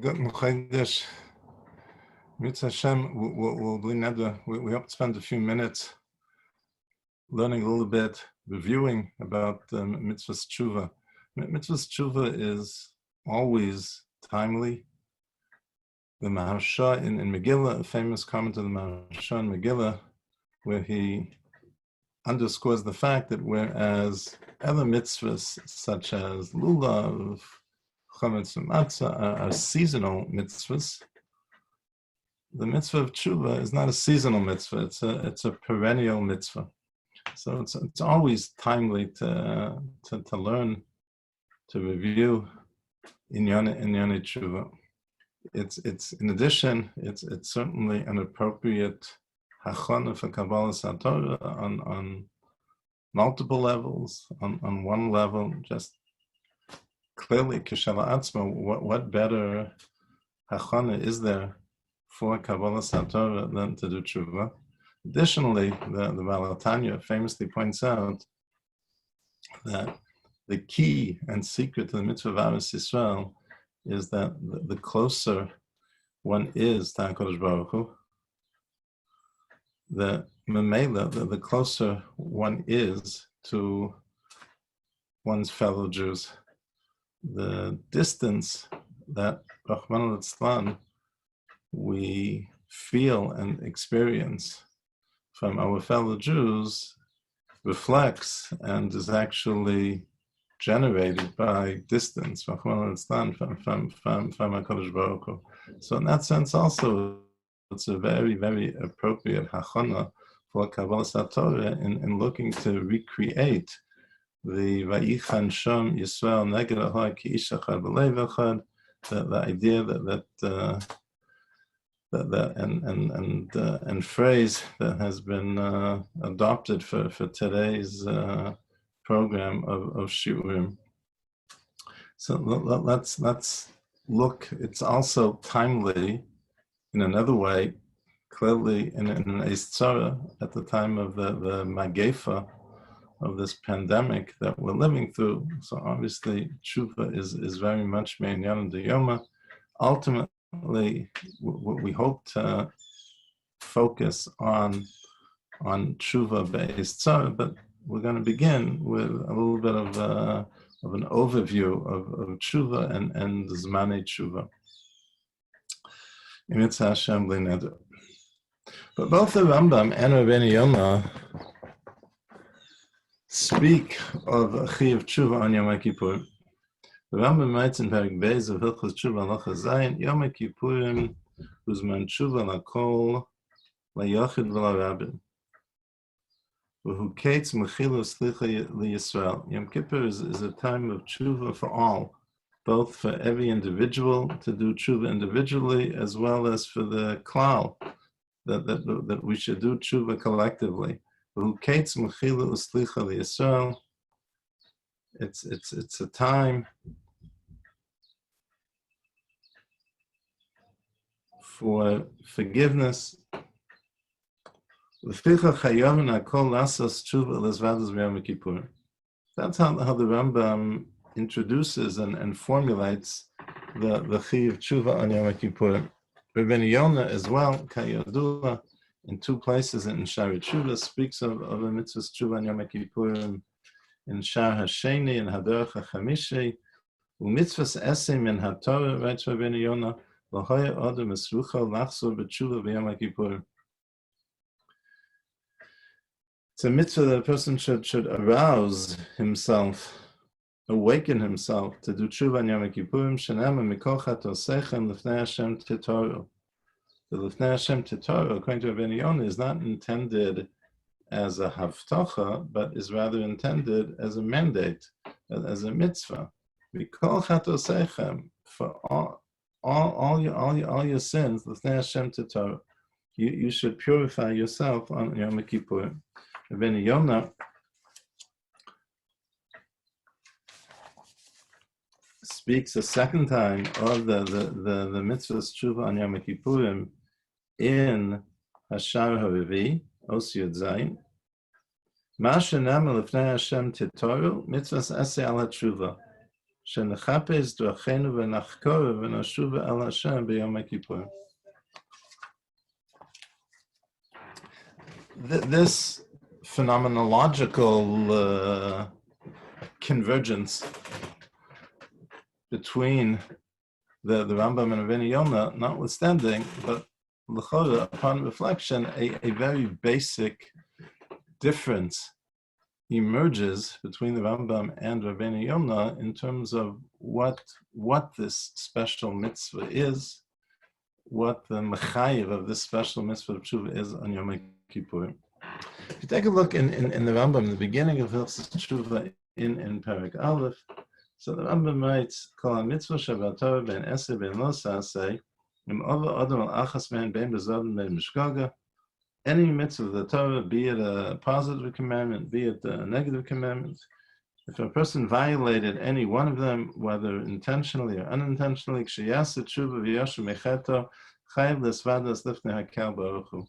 Maimonides. Mitzvah Hashem, we hope to spend a few minutes learning a little bit, reviewing about Mitzvah Teshuva. Mitzvah Teshuva is always timely. The Maharsha in Megillah, a famous comment of the Maharsha in Megillah, where he underscores the fact that whereas other mitzvahs such as lulav, chametz and matzah are seasonal mitzvahs, the mitzvah of Teshuva is not a seasonal mitzvah, it's a perennial mitzvah. So it's always timely to learn, to review in Yonah Teshuva. It's in addition, it's certainly an appropriate hachana for Kabbalah Satorah on multiple levels. On one level, just clearly Kishala Atzma, what better hachana is there for Kabbalah Satorah than to do Teshuva? Additionally, the Baal Tanya famously points out that the key and secret to the mitzvah of Ahavas Yisrael is that the closer one is to HaKadosh Baruch Hu, the closer one is to one's fellow Jews. The distance that Rahman al-Islam we feel and experience from our fellow Jews reflects and is actually generated by distance from HaKadosh Baruch Hu. So in that sense also, it's a very, very appropriate hachana for Kabbalah Satorah in looking to recreate the Vayichan Shom Yisrael Neged Ahai Ki Ish Echad B'Lev Echad, the idea and phrase that has been adopted for today's program of Shiurim. So let's look. It's also timely in another way, clearly in an Eis Tzara at the time of the Magefa of this pandemic that we're living through. So obviously, Teshuva is very much Me'inyan Yoma. Ultimately, we hope to focus on Teshuva Be'ez Tzara, but we're going to begin with a little bit of an overview of Teshuva and Zmanei Teshuva. Mitzvah Hashem Bli Neder. But both the Rambam and Rabbeinu Yonah speak of a Chiyuv Teshuva on Yom Kippur. The Rambam writes in Perek Beis of Hilchos Teshuva Halacha Zayin, Yom Kippurim Uzman Teshuva Lakol LaYachid VeLaRabim. V'hu Kates Mechila Slicha LiYisrael. Yom Kippur is a time of Teshuva for all, both for every individual to do Teshuva individually, as well as for the klal, that we should do Teshuva collectively. V'hu Kates Mechila Slicha LiYisrael. It's a time for forgiveness. That's how the Rambam introduces and formulates the Chiyuv Teshuva on Yom Kippur. Rabbeinu Yonah as well, Kayodua, in two places in Shari Teshuva, speaks of a mitzvah Teshuva on Yom Kippur in Shar HaSheni and Haderach HaChamishi, u'mitzvahs esem in HaTorah, writes Rabbeinu Yonah, l'hoya odem esrucha lachzor b'tshuva b'Yom Kippur. It's a mitzvah that a person should arouse himself, awaken himself to do tshuva on Yom Kippurim. Shenema mikol chatosechem lifnei Hashem titoru. The lifnei Hashem titoru, according to Rabbeinu Yonah, is not intended as a havtacha, but is rather intended as a mandate, as a mitzvah. Mikol chatosechem, for all your sins, lifnei Hashem titoru. You should purify yourself on Yom Kippur. Rabbeinu Yonah speaks a second time of the mitzvah Teshuva on Yom Kippurim in Hashar HaRevi, Os Yud Zayin. Ma shenama lefnei Hashem titoru, mitzvahs esei al HaTeshuva. Shenechapes drachenu v'nachkor v'nashuva al Hashem b'Yom Kippur. This phenomenological convergence between the Rambam and Rabbeinu Yonah, notwithstanding, but l'chora, upon reflection, a very basic difference emerges between the Rambam and Rabbeinu Yonah in terms of what this special mitzvah is, what the mechayev of this special mitzvah of Teshuva is on Yom Kippur. If you take a look in the Rambam, the beginning of Hilchos Teshuva in Perek Aleph, so the Rambam writes, Kol ha-mitzvah shabatorah ben eser ben lo saseh, im ova adam al achas ben ben bezodin ben mishkaga. Any mitzvah of the Torah, be it a positive commandment, be it a negative commandment, if a person violated any one of them, whether intentionally or unintentionally, k'sheyasa tshuva v'yoshu mecheto, chayiv lesvadas lifnei hakal baruch hu.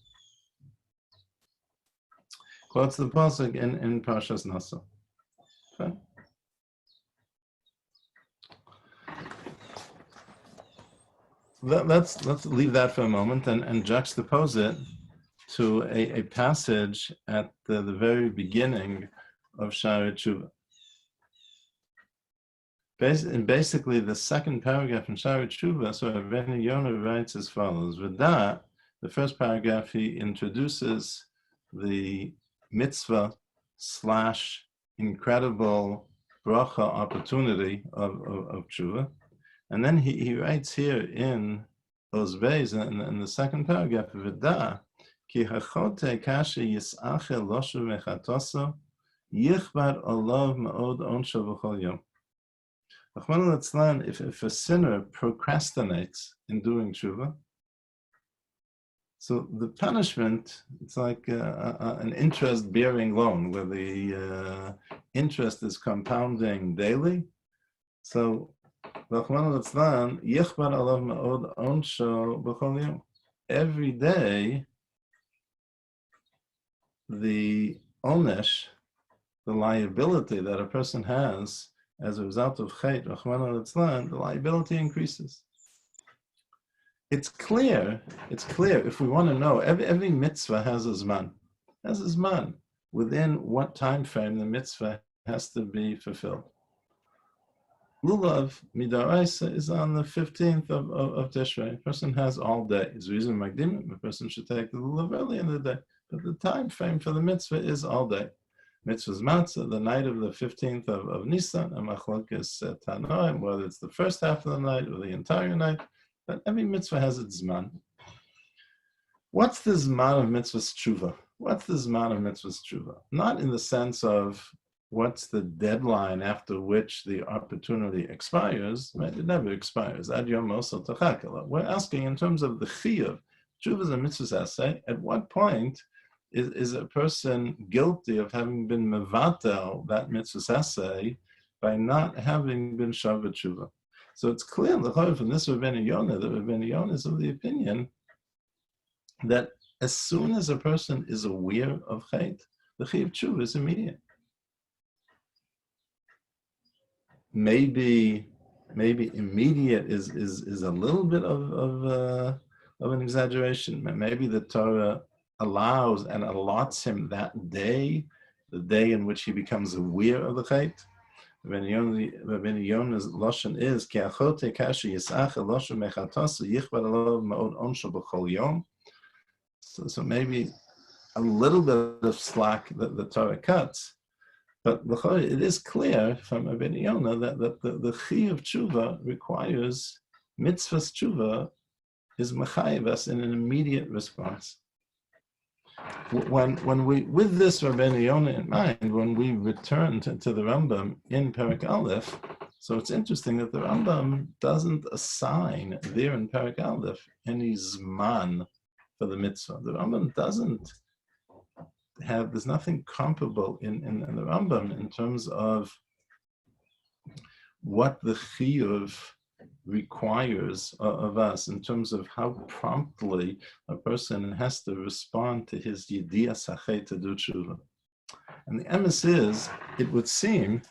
Quotes the pasuk in Parshas Nasa. Okay. Let's leave that for a moment and juxtapose it to a passage at the very beginning of Sha'arei Teshuva. Basically, the second paragraph in Sha'arei Teshuva, so Rabbeinu Yonah writes as follows: V'da, the first paragraph, he introduces the mitzvah / incredible bracha opportunity of Teshuva. And then he writes here in those bays, in the second paragraph, V'da, ki hachote kashe yis'ache loshu mechatoso, yichbar olav ma'od onsho v'chol yom. If a sinner procrastinates in doing Teshuva, so the punishment, it's like an interest-bearing loan, where the interest is compounding daily. So, every day, the onesh, the liability that a person has as a result of chait, the liability increases. It's clear, if we want to know, every mitzvah has a zman, within what time frame the mitzvah has to be fulfilled. Lulav midaraisa is on the 15th of Tishrei. A person has all day. It's reason magdimim, a person should take the lulav early in the day. But the time frame for the mitzvah is all day. Mitzvah's matzah, the night of the 15th of Nisan, and machlokes tanoim, whether it's the first half of the night or the entire night. But every mitzvah has its zman. What's the zman of mitzvah's tshuva? Not in the sense of what's the deadline after which the opportunity expires, right? It never expires. Ad yom osel tachakala. We're asking in terms of the chiyuv. Tshuva is a mitzvah's essay. At what point is a person guilty of having been mevatel, that mitzvah's essay, by not having been shavet tshuva? So it's clear from this Rabbeinu Yonah that Rabbeinu Yonah is of the opinion that as soon as a person is aware of chait, the chiyuv tshuva is immediate. Maybe immediate is a little bit of an exaggeration. Maybe the Torah allows and allots him that day, the day in which he becomes aware of the chait. Rabbeinu Yonah's lashon is ki achote kashi yisach lashon mechatosu yichbar alav ma'od onsho b'chol yom. So maybe a little bit of slack that the Torah cuts, but it is clear from Rabbeinu Yonah that the chi of tshuva requires mitzvah's tshuva is mechayev us in an immediate response. When we, with this Rabbeinu Yonah in mind, when we return to the Rambam in Perek Aleph, so it's interesting that the Rambam doesn't assign there in Perek Aleph any zman for the mitzvah. The Rambam doesn't have, there's nothing comparable in the Rambam in terms of what the chiyuv requires of us in terms of how promptly a person has to respond to his yediyas hachet to do tshuva. And the emes is, it would seem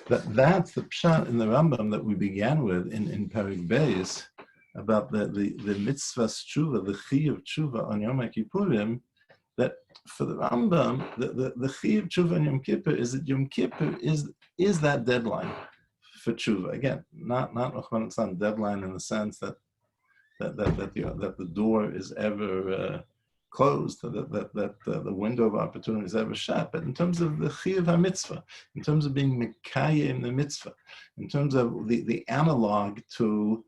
That's the pshat in the Rambam that we began with in Perek Beis about the mitzvah tshuva, the chi of tshuva on Yom Kippurim. That for the Rambam, the chi of tshuva on Yom Kippur is that Yom Kippur is that deadline for tshuva. Again, not deadline in the sense that the door is ever closed, that the window of opportunity is ever shut, but in terms of the chiyuv ha-mitzvah, in terms of being mekayim the mitzvah, in terms of the analog to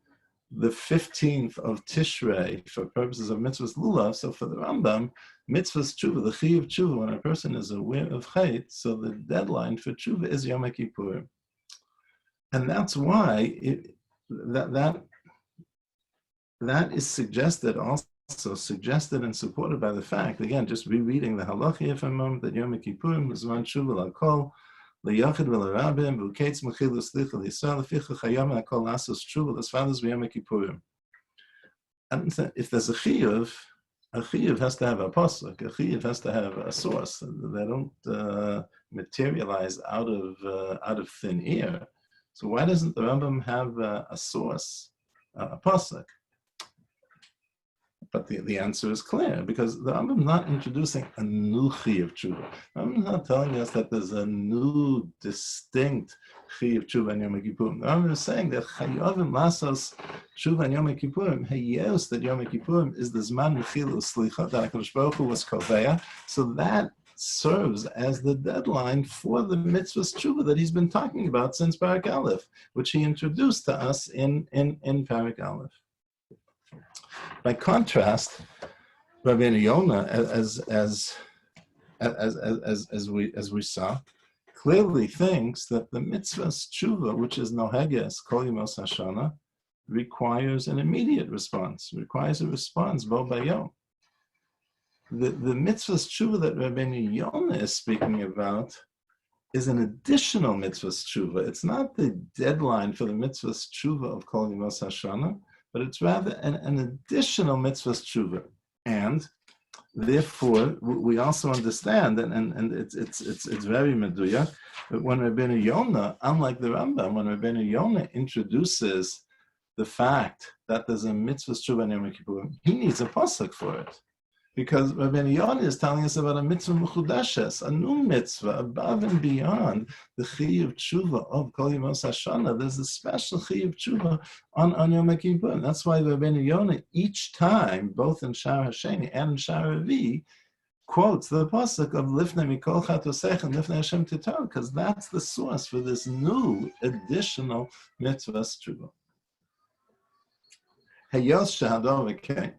the 15th of Tishrei for purposes of mitzvahs lulav. So for the Rambam, mitzvahs tshuva, the chiyuv tshuva, when a person is aware of chait, so the deadline for tshuva is Yom Kippur. And that's why that is suggested and supported by the fact, again, just rereading the halacha for a moment, that Yom Kippurim is one tshuva l'kol, leyachid v'lerabim, v'ukeitz mechilu slicha l'yisrael, l'ficha chayam l'kol lasos tshuva, l'sfadas v'Yom Kippurim. And if there's a chiyuv has to have a pasuk, a chiyuv has to have a source. They don't materialize out of thin air. So why doesn't the Rambam have a source, a pasuk? But the answer is clear, because the Rambam is not introducing a new chi of tshuva. The Rambam is not telling us that there's a new, distinct chi of tshuva in Yom Kippurim. The Rambam is saying that chayavim lasos tshuva in Yom Kippurim, hayos, that Yom Kippurim is the zman mechilu slicha, that HaKadosh Baruch Hu was koveya, so that serves as the deadline for the mitzvahs tshuva that he's been talking about since Parak Aleph, which he introduced to us in Parak Aleph. By contrast, Rabbeinu Yonah, as we saw, clearly thinks that the mitzvahs tshuva, which is noheges kol yemos hashana, requires an immediate response, requires a response bo bayom. The mitzvahs tshuva that Rabbeinu Yonah is speaking about is an additional mitzvahs tshuva. It's not the deadline for the mitzvahs tshuva of kol yemos hashana, but it's rather an additional mitzvahs tshuva. And therefore, we also understand, and it's very meduyak, that when Rabbeinu Yonah, unlike the Rambam, when Rabbeinu Yonah introduces the fact that there's a mitzvahs tshuva in Yom Kippur, he needs a pasuk for it. Because Rabbeinu Yonah is telling us about a mitzvah mechudashes, a new mitzvah above and beyond the chiyuv tshuva of kol yemos hashana. There's a special chiyuv tshuva on Yom Kippur. That's why Rabbeinu Yonah each time, both in Shar Hasheni and in Shar Havi, quotes the pasuk of Lifnei Mikol Chatosech and Lifnei Hashem Titor, because that's the source for this new additional mitzvah tshuva. Hayos shehador v'kein.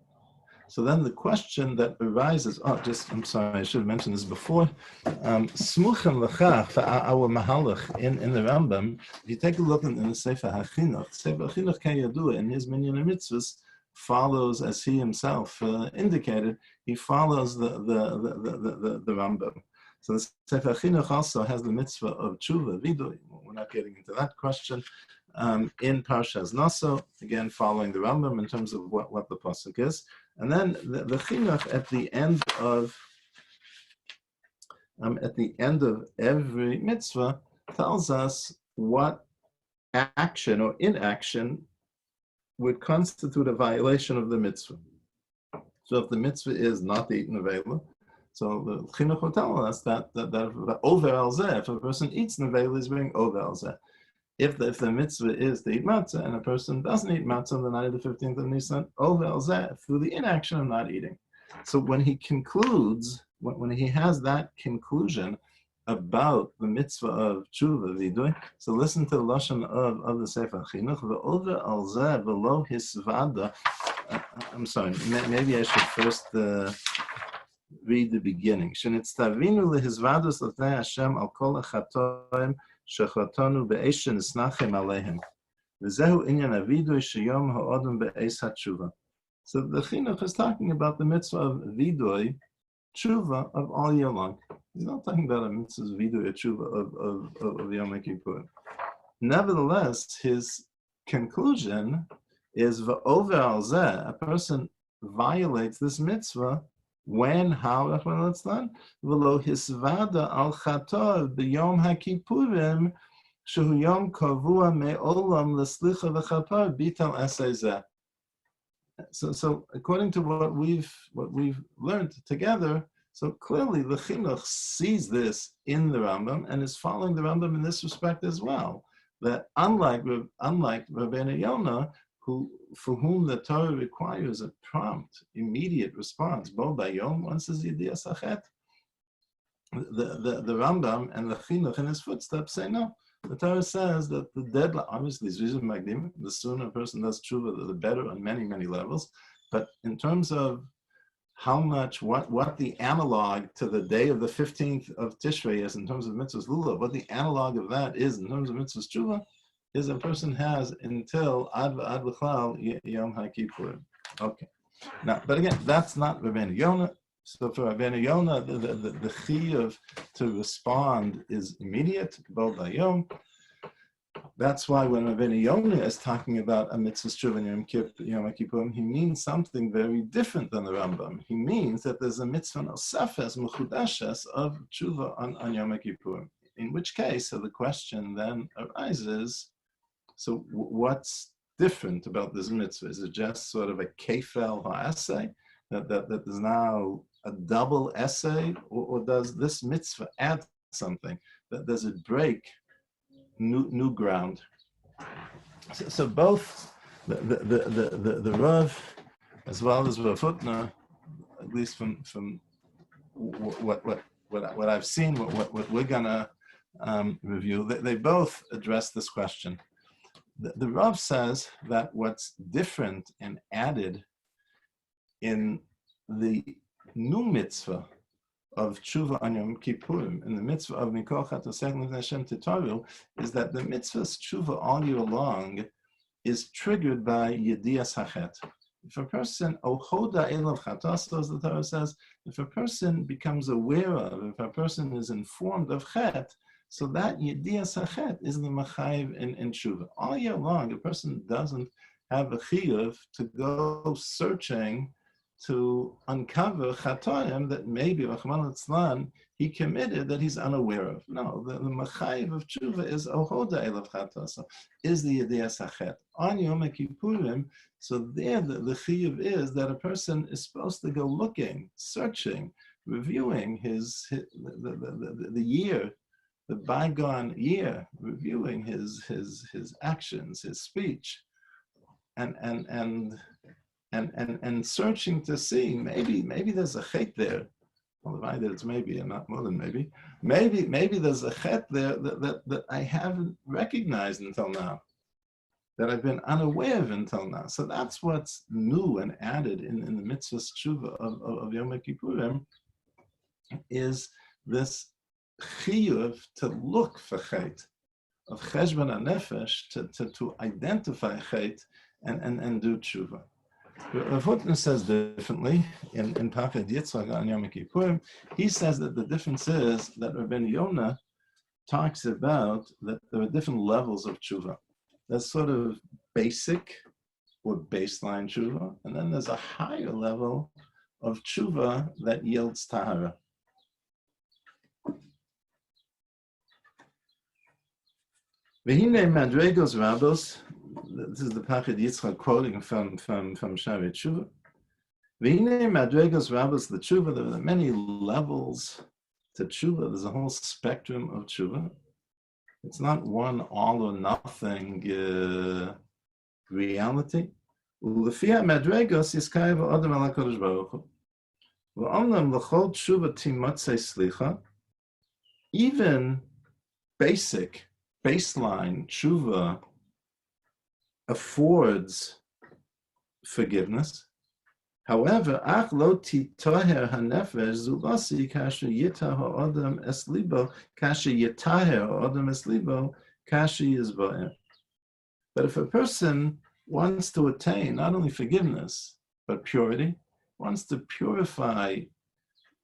So then the question that arises, I'm sorry, I should have mentioned this before. Smuchem l'chach, for our mahalach in the Rambam, if you take a look in the Sefer HaChinuch, Sefer HaChinuch Kayadua, in his Minyan HaMitzvahs, follows, as he himself indicated, he follows the Rambam. So the Sefer HaChinuch also has the mitzvah of tshuva, vidui. We're not getting into that question. In Parshas Naso, again following the Rambam in terms of what the pasuk is, and then the chinuch at the end of every mitzvah tells us what action or inaction would constitute a violation of the mitzvah. So if the mitzvah is not eaten nevela, so the chinuch will tell us that over al zeh, if a person eats nevela, is being over al zeh. If the mitzvah is to eat matzah and a person doesn't eat matzah on the night of the 15th of Nisan, over al zeh, through the inaction of not eating. So when he concludes, when he has that conclusion about the mitzvah of tshuva vidui, so listen to the lashon of the Sefer Chinuch, over al zeh below hisvada. I'm sorry, maybe I should first read the beginning. Shenitztavinu lehizvadus l'fnei Hashem al kol achatoim shechatonu be'eshen esnachem alehem. V'zehu inyan avidui sheyom ha'odem be'es ha'tshuva. So the chinuch is talking about the mitzvah of vidui, tshuva, of all year long. He's not talking about a mitzvah vidui, a tshuva of Yom Kippur. Nevertheless, his conclusion is v'over al zeh, a person violates this mitzvah when, how, when it's done, v'lo hisvada al chatov b'yom ha'kippurim shehu yom kavua me'olam l'slicha v'chapar bital esay. So according to what we've learned together, so clearly the chinuch sees this in the Rambam and is following the Rambam in this respect as well. That unlike Rabbeinu Yonah, for whom the Torah requires a prompt, immediate response, bo bayom, once is yedias hachet, the Rambam and the chinuch in his footsteps say no. The Torah says that the deadline, obviously, is reason magdim. The sooner a person does tshuva, the better on many, many levels. But in terms of how much, what the analog to the day of the 15th of Tishrei is in terms of mitzvahs lulav, what the analog of that is in terms of mitzvahs tshuva, is a person has until ad v'chlal Yom Kippur. Okay. Now, but again, that's not Rabbeinu Yonah. So for Rabbeinu Yonah, the chiyuv to respond is immediate, bo bayom. That's why when Rabbeinu Yonah is talking about a mitzvah tshuva in Yom Kippur, he means something very different than the Rambam. He means that there's a mitzvah nosefes, mechudashes, of tshuva on Yom Kippur. In which case, so the question then arises, so what's different about this mitzvah? Is it just sort of a kefel ha'aseh, that there's now a double essay, or does this mitzvah add something? Does it break new ground? So both the Rav as well as Rav Hutner, at least from what I've seen, what we're gonna review, they both address this question. The Rav says that what's different and added in the new mitzvah of tshuva on Yom Kippurim, in the mitzvah of Mikoch HaTosech Hashem Titaru, is that the mitzvah's tshuva all year long is triggered by Yedias Hachet. If a person, Ochoda Elav Chatos, as the Torah says, if a person becomes aware of, if a person is informed of Chet, so that Yedias Hachet is the Machayiv in tshuva. All year long, a person doesn't have a chiyuv to go searching to uncover chatoim that maybe Rahman al-Tzlan he committed that he's unaware of. No, the machayiv of tshuva is ohoda elav chatosa, is the yedias hachet. On Yom Kippurim, so there the chiyuv is that a person is supposed to go looking, searching, reviewing the year, the bygone year, reviewing his actions, his speech, and searching to see maybe there's a chet there. Well, that it's maybe and not more than maybe. Maybe there's a chet there that I haven't recognized until now, that I've been unaware of until now. So that's what's new and added in the mitzvah tshuva of Yom Kippurim, is this chiyuv to look for chet, of cheshbon hanefesh, to identify chet and do tshuva. Rav Hutner says differently in Pachad Yitzchak on Yom Kippur. He says that the difference is that Rabbeinu Yonah talks about that there are different levels of tshuva. There's sort of basic or baseline tshuva, and then there's a higher level of tshuva that yields tahara. V'hinei madregos rabos. This is the Pachad Yitzchak quoting from Shaarei Teshuva. V'hinei madregos rabos the tshuva. There are many levels to tshuva. There's a whole spectrum of tshuva. It's not one all or nothing reality. U'lefia madregos yiskayev adam ala Kadosh Baruch Hu. V'omnam l'chol tshuva timotzei slicha. Even basic, baseline tshuva affords forgiveness. However, ach lo titoher hanefesh zulasi kasher yitah ha'odam eslibo kasher yitaher ha'odam eslibo kasher yizbohem. But if a person wants to attain not only forgiveness but purity, wants to purify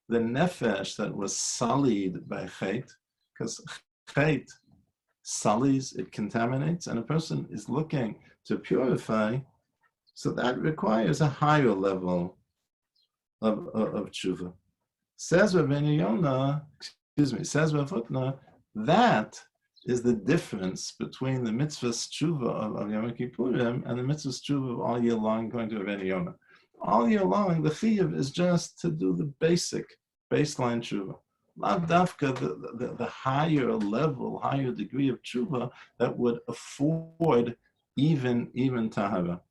the nefesh that was sullied by chet, because chet sullies, it contaminates, and a person is looking to purify, so that requires a higher level of tshuva. Says Rabbeinu Yonah, says Rav Hutner, that is the difference between the mitzvah Teshuva of Yom Kippurim and the mitzvah Teshuva of all year long going to Rabbeinu Yonah. All year long, the chiyuv is just to do the basic baseline Teshuva. Lav dafka, the higher level, higher degree of Teshuva that would afford even tahara.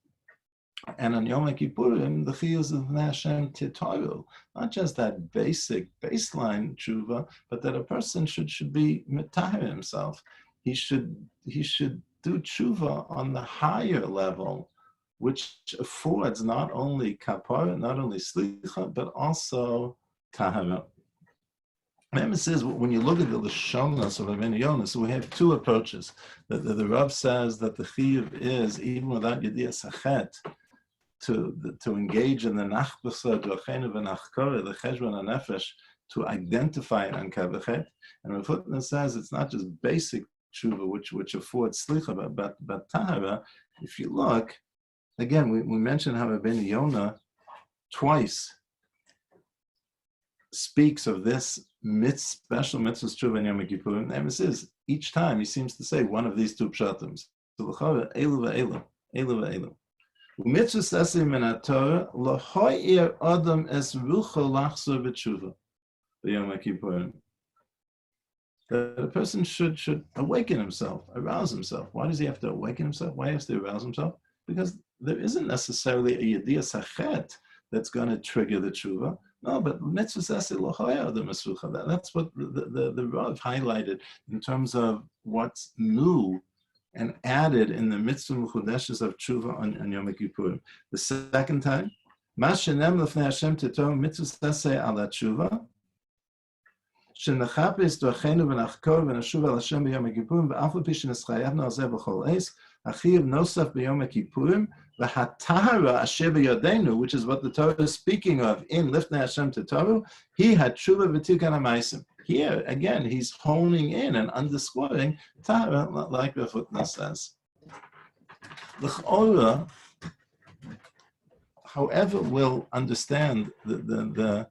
And on Yom Kippurim, the chiyuv of Hashem titaru, not just that basic baseline tshuva, but that a person should be mitahar himself. He should do tshuva on the higher level, which affords not only kapara, not only slicha, but also tahara. Remember, it says when you look at the Lashonos of Rabbeinu Yonah, so we have two approaches. The Rav says that the chiyuv is even without yediyas hachet, to engage in the nachbasa, the cheshbon hanefesh, to identify an kavachet. And Rav Hutner says it's not just basic tshuva which affords slicha, but tahara. If you look, again, we mentioned how Rabbeinu Yonah twice speaks of this special mitzvah tshuva in Yom Kippur. And the emphasis is each time he seems to say one of these two pshatams. So l'chara elu v'elu, elu v'elu. Mitzvah sasim min haTorah lohoyer adam es rucho lachzor b'tshuva b'Yom Kippurim. That a person should awaken himself, arouse himself. Why does he have to awaken himself? Why has to arouse himself? Because there isn't necessarily a yediyas hachet that's going to trigger the tshuva. No, but mitzvah sasim lohoyer adam es rucho. That's what the Rav highlighted in terms of what's new and added in the mitzvah mechudeshes of tshuva on Yom Kippur. The second time, Mashenem lefnei Hashem tito mitzvah saseh ala tshuva, shenachapes doachenu v'nachkor v'nashuv al Hashem b'Yom Kippurim v'af l'pi sheneschayavnu al zeh b'chol eis achiv nosaf b'Yom Kippurim v'hatahara asher b'yodenu, which is what the Torah is speaking of in lifnei Hashem tito, he had tshuva v'tikkun ha'maisim. Here, again, he's honing in and underscoring tahara, like the footnote says. L'chora, however we'll understand the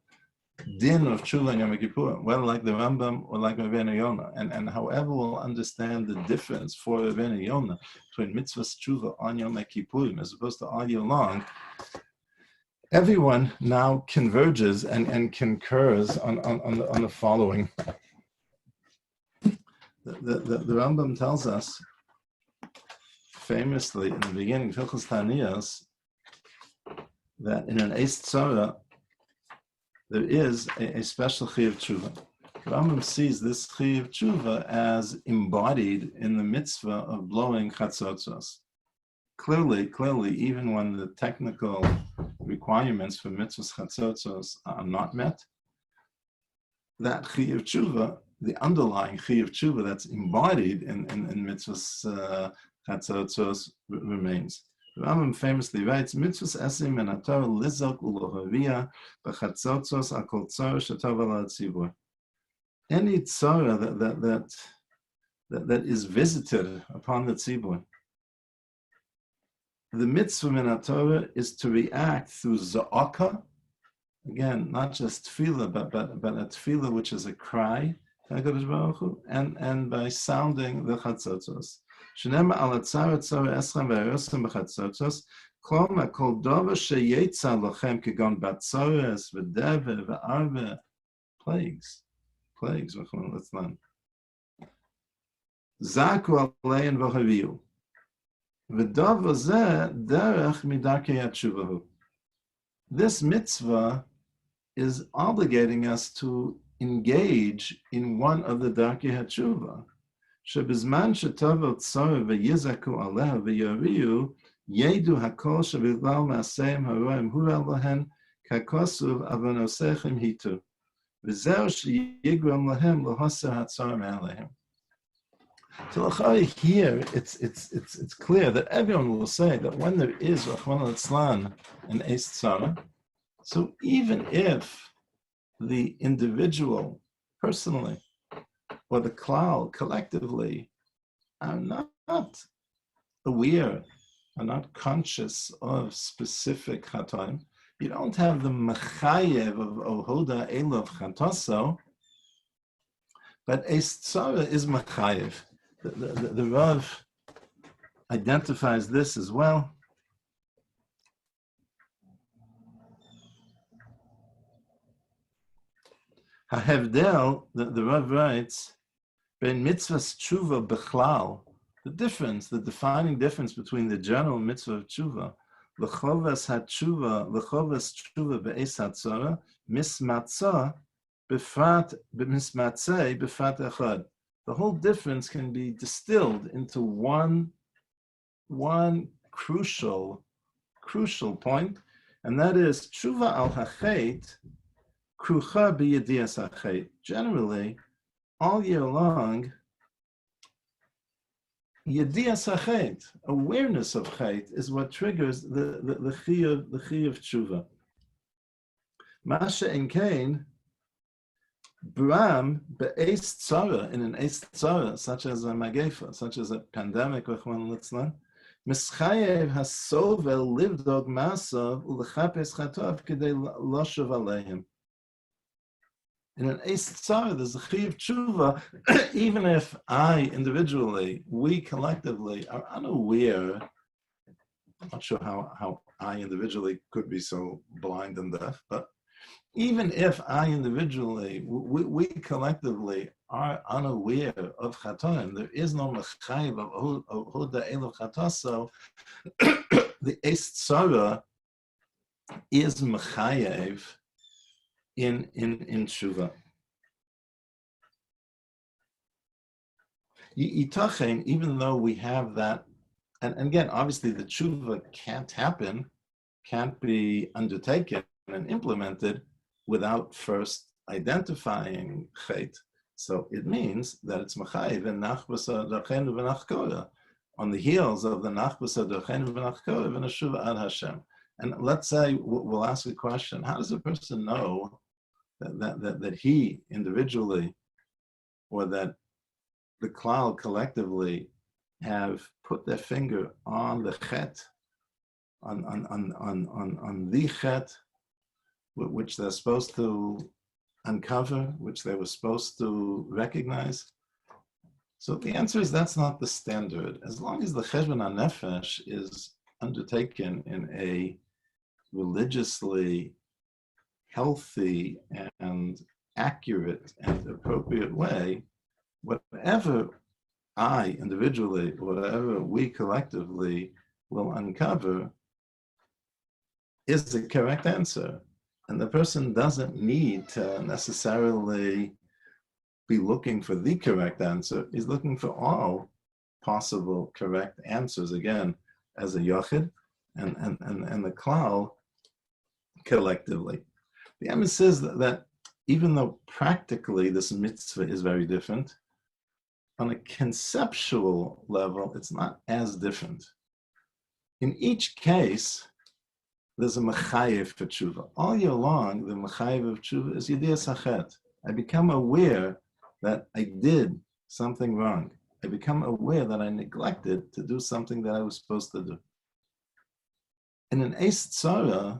din of Chula and Yom Kippur, whether like the Rambam or like Rabbeinu Yonah, and however we'll understand the difference for Rabbeinu Yonah between mitzvah tshuva on Yom Kippur as opposed to all year long, everyone now converges and concurs on the following. The Rambam tells us famously in the beginning of Hilchos Taniyos that in an Eis Tzara there is a special Chiyuv Tshuva. Rambam sees this Chiyuv Tshuva as embodied in the mitzvah of blowing Chatzotzos. Clearly, even when the technical requirements for mitzvahs Chatzotzos are not met, that Chiyuv Tshuva, the underlying Chiyuv Tshuva that's embodied in mitzvahs Chatzotzos remains. The Rambam famously writes, mitzvahs esim min haTorah lizok ulohavia b'chatzotzos akol tzara shetov ala tzibur. Any tzara that is visited upon the tzibur, the mitzvah min haTorah is to react through za'aka, again, not just tefillah, but a tefillah which is a cry, and by sounding the chatzotzos. Shenema ala tzara tzara eschem v'ayosim b'chatzotzos, klom akol dova sheyetza lochem kegon batzores v'deve v'arve, plagues, let's learn. Zaku alein v'haviu. This mitzvah is obligating us to engage in one of the darkei hatshuva. Shebizman shetavel tzara v'yizaku aleha v'yariu yedu hakol shebiglal ma'aseim haroim hurel lahen kakosuv avonosechem hitu v'zer sheyigram lahem lohoser hatzara me'alehem. So here, it's clear that everyone will say that when there is Rachmana litzlan and Eis Tzara, so even if the individual personally or the klal collectively are not aware, are not conscious of specific chatoim, you don't have the mechayev of Hoda Elov Chatoso, but Eis Tzara is mechayev. the Rav identifies this as well. Hahevdel, the Rav writes, ben mitzvahs tshuva bechlal, the defining difference between the general mitzvah of tshuva, l'chovas tshuva be'es hatzara, mismatzah befrat b'mismatzei befrat echad. The whole difference can be distilled into one crucial point, and that is tshuva al hachet krucha b'yedias hachet. Generally, all year long, yedias hachet, awareness of chet, is what triggers the chiyuv tshuva. Masha in Cain, Bram be'es tzara, in an es tzara, such as a magefa, such as a pandemic, mischayev hasovel livdog masav ulechapes chatav k'dei loshav aleihim. In an es tzara, there's a chiyuv tshuva, even if I individually, we collectively are unaware. I'm not sure how I individually could be so blind and deaf, but even if I individually, we collectively are unaware of chatoim, there is no mechayev of hoda elav chatos. So the es tzara is mechayev in tshuva. Yitachen, even though we have that, and again, obviously the tshuva can't be undertaken and implemented without first identifying chet. So it means that it's machayev and nachbasa d'achenu v'nachkora, on the heels of the nachbasa d'achenu v'nachkora v'nashuva ad Hashem. And let's say we'll ask a question: how does a person know that he individually, or that the klal collectively, have put their finger on the chet, on the chet, which they're supposed to uncover, which they were supposed to recognize? So the answer is that's not the standard. As long as the cheshbon hanefesh is undertaken in a religiously healthy and accurate and appropriate way, whatever I individually, whatever we collectively will uncover is the correct answer. And the person doesn't need to necessarily be looking for the correct answer. He's looking for all possible correct answers, again, as a yochid and the klal collectively. The Emes says that even though practically this mitzvah is very different, on a conceptual level, it's not as different. In each case, there's a mechayev for tshuva. All year long, the mechayev of tshuva is yedias hachet. I become aware that I did something wrong. I become aware that I neglected to do something that I was supposed to do. In an es tzara,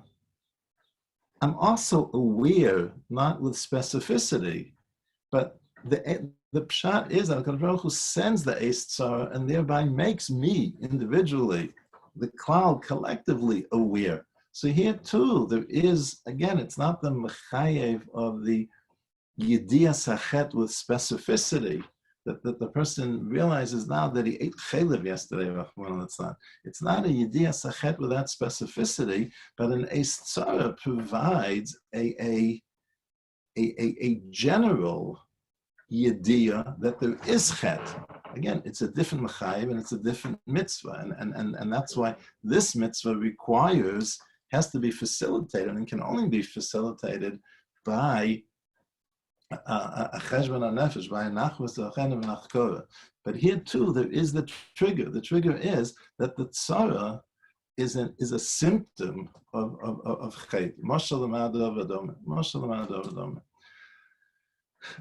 I'm also aware, not with specificity, but the pshat is that HaKadosh Baruch Hu sends the es tzara and thereby makes me individually, the klal collectively, aware. So here too, there is, again, it's not the mechayev of the yedias hachet with specificity, that the person realizes now that he ate chelev yesterday. It's not a yedias hachet with that specificity, but an es tzara provides a general yediyah that there is chet. Again, it's a different mechayev and it's a different mitzvah, and that's why this mitzvah has to be facilitated, and can only be facilitated by a cheshbon hanefesh, by a nachmas d'achenu v'nachkora. But here too, there is the trigger. The trigger is that the tzara is a symptom of chet.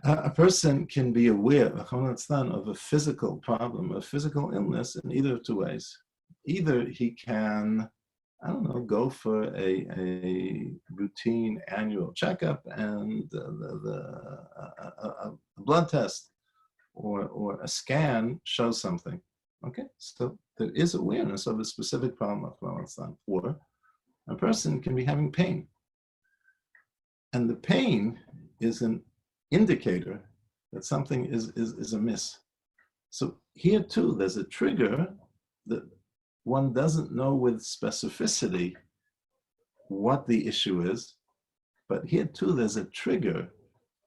A person can be aware of a physical problem, a physical illness, in either of two ways. Either he can, go for a routine annual checkup and a blood test, or a scan shows something. Okay, so there is awareness of a specific problem of Afghanistan, or a person can be having pain. And the pain is an indicator that something is amiss. So here too, there's a trigger that one doesn't know with specificity what the issue is, but here too, there's a trigger.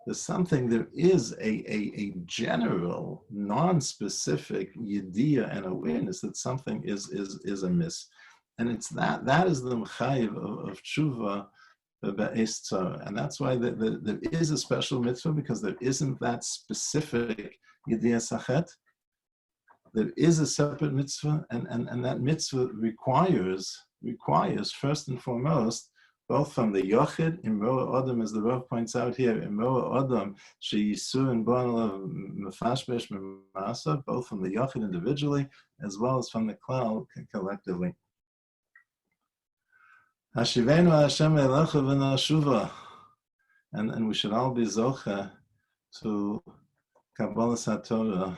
There's something, there is a general, non-specific yediyah and awareness that something is amiss. And it's that is the mechayiv of tshuva be'es tzara. And that's why there is a special mitzvah, because there isn't that specific yediyah sachet. There is a separate mitzvah, and that mitzvah requires first and foremost, both from the Yochid, in Roa Adam, as the Rav points out here, in Roa Adam, Sheyisur and Bonal Mefashbesh Masa, both from the Yochid individually, as well as from the Klal collectively. Hashivenu Hashem Elecha v'nashuva, and we should all be zocha to Kabbalas HaTorah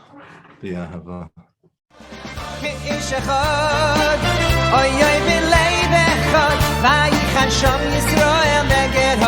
b'Yahava. Vayichan Shom Yisrael neged